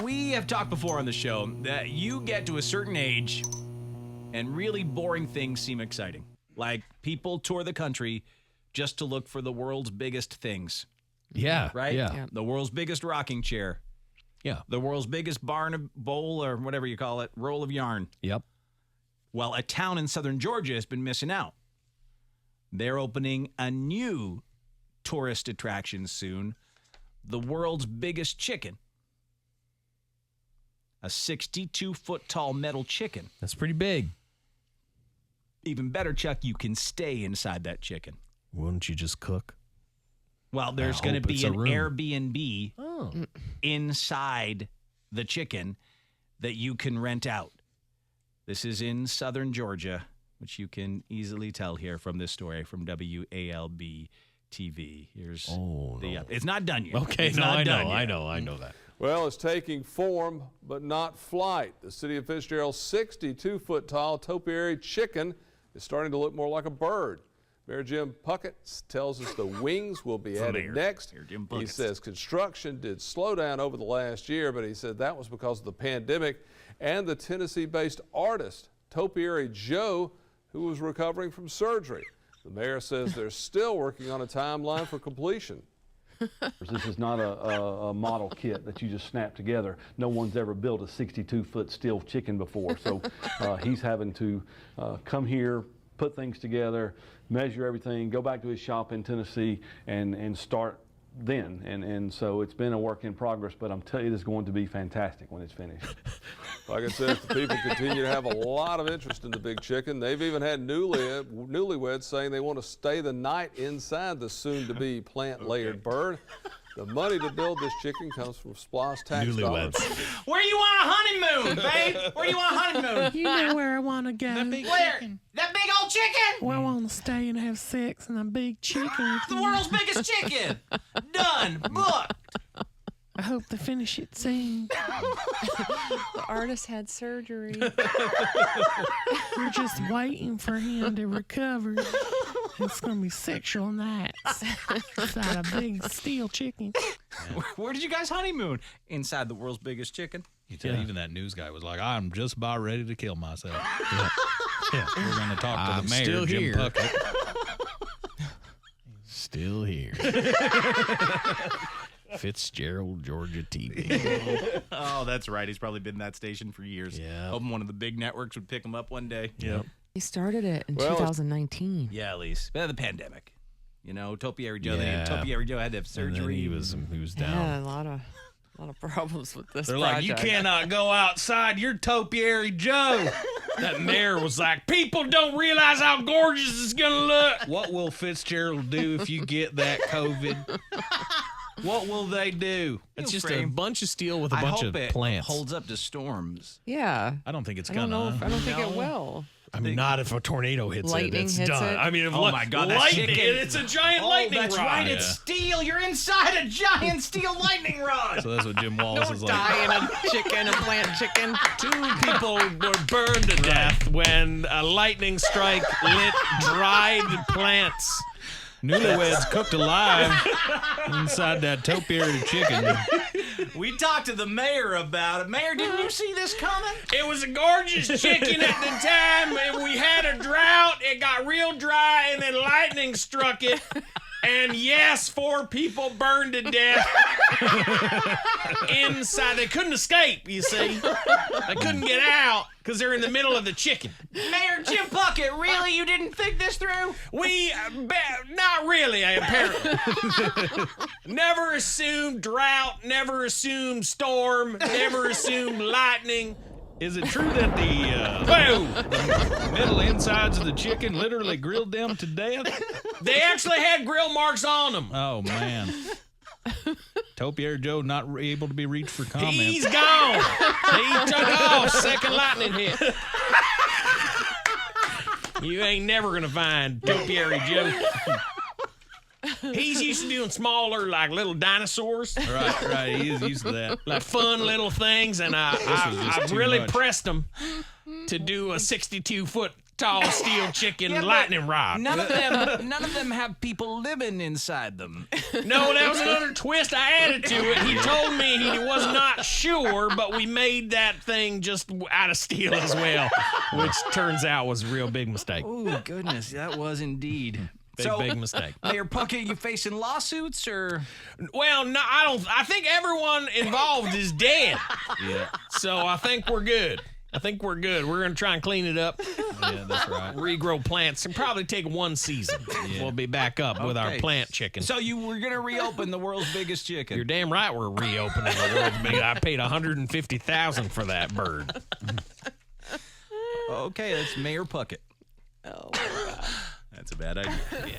We have talked before on the show that you get to a certain age and really boring things seem exciting. Like people tour the country just to look for the world's biggest things. Yeah. Right? Yeah. The world's biggest rocking chair. Yeah. The world's biggest barn bowl or whatever you call it, roll of yarn. Yep. Well, a town in southern Georgia has been missing out. They're opening a new tourist attraction soon, the world's biggest chicken. A 62-foot tall metal chicken. That's pretty big. Even better, Chuck, you can stay inside that chicken. Wouldn't you just cook? Well, there's going to be an Airbnb inside the chicken that you can rent out. This is in southern Georgia, which you can easily tell here from this story from WALB TV. Here's it's not done yet. Okay, it's I not know that. Well, it's taking form, but not flight. The city of Fitzgerald's 62-foot tall topiary chicken is starting to look more like a bird. Mayor Jim Puckett tells us the wings will be added next. He says construction did slow down over the last year, but he said that was because of the pandemic and the Tennessee-based artist, Topiary Joe, who was recovering from surgery. The mayor says they're still working on a timeline for completion. This is not a model kit that you just snap together. No one's ever built a 62-foot steel chicken before, so he's having to come here, put things together, measure everything, go back to his shop in Tennessee, and start then. And so it's been a work in progress, but I'm telling you, it's going to be fantastic when it's finished. Like I said, the people continue to have a lot of interest in the big chicken. They've even had newlyweds saying they want to stay the night inside the soon-to-be plant-layered bird. The money to build this chicken comes from SPLOST tax dollars. Where you want a honeymoon, babe? Where you want a honeymoon? You know where I want to go. That big chicken. That big old chicken? Well, I want to stay and have sex and a big chicken. The world's biggest chicken. Done. Booked. I hope they finish it soon. The artist had surgery. We're just waiting for him to recover. It's going to be sexual nights inside a big steel chicken. Where did you guys honeymoon? Inside the world's biggest chicken? You tell even that news guy was like, I'm just about ready to kill myself. Yeah. We're going to talk to the mayor, Jim Puckett. Still here. Fitzgerald, Georgia TV. Oh, that's right. He's probably been in that station for years. Yeah. Hoping one of the big networks would pick him up one day. Yep. He started it in 2019. Yeah, at least. But the pandemic. You know, Topiary Joe. Yeah. Topiary Joe had to have surgery. He was down. Yeah, a lot of problems with this They're project. like, you cannot go outside. You're Topiary Joe. That mayor was like, people don't realize how gorgeous it's going to look. What will Fitzgerald do if you get that COVID? What will they do? It's just a bunch of steel with a bunch of plants. It holds up to storms. Yeah. I don't think it's I don't gonna. think it will. I mean, not if a tornado hits Lightning it's hits done. it. I mean, if Oh my God, that lightning, chicken. it's a giant lightning that's rod. right. It's steel. You're inside a giant steel lightning rod. So that's what Jim Wallace is like. Die in a chicken, a plant chicken. 2 people were burned to death when a lightning strike lit dried plants. Newlyweds cooked alive inside that topiary chicken. We talked to the mayor about it. Mayor, didn't you see this coming? It was a gorgeous chicken at the time, and we had a drought. It got real dry, and then lightning struck it. And yes, 4 people burned to death inside. They couldn't escape, you see. They couldn't get out because they're in the middle of the chicken. Mayor Jim Puckett, really? You didn't think this through? Not really, apparently. Never assumed drought, never assumed storm, never assumed lightning. Is it true that the middle insides of the chicken literally grilled them to death? They actually had grill marks on them. Oh, man. Topiary Joe not able to be reached for comment. He's gone. He took off. Second lightning hit. You ain't never going to find Topiary Joe. He's used to doing smaller, like little dinosaurs. Right. He is used to that. Like fun little things, and I really pressed him to do a 62-foot tall steel chicken lightning rod. None of them have people living inside them. No, that was another twist I added to it. He told me he was not sure, but we made that thing just out of steel as well, which turns out was a real big mistake. Oh, goodness. That was indeed. Big mistake. Mayor Puckett, you facing lawsuits or? Well, no, I don't. I think everyone involved is dead. Yeah. So I think we're good. We're going to try and clean it up. Yeah, that's right. Regrow plants. It'll probably take one season. Yeah. We'll be back up with our plant chicken. So you were going to reopen the world's biggest chicken. You're damn right we're reopening the world's biggest. I paid $150,000 for that bird. Okay, that's Mayor Puckett. Oh, my God. That's a bad idea. Yeah.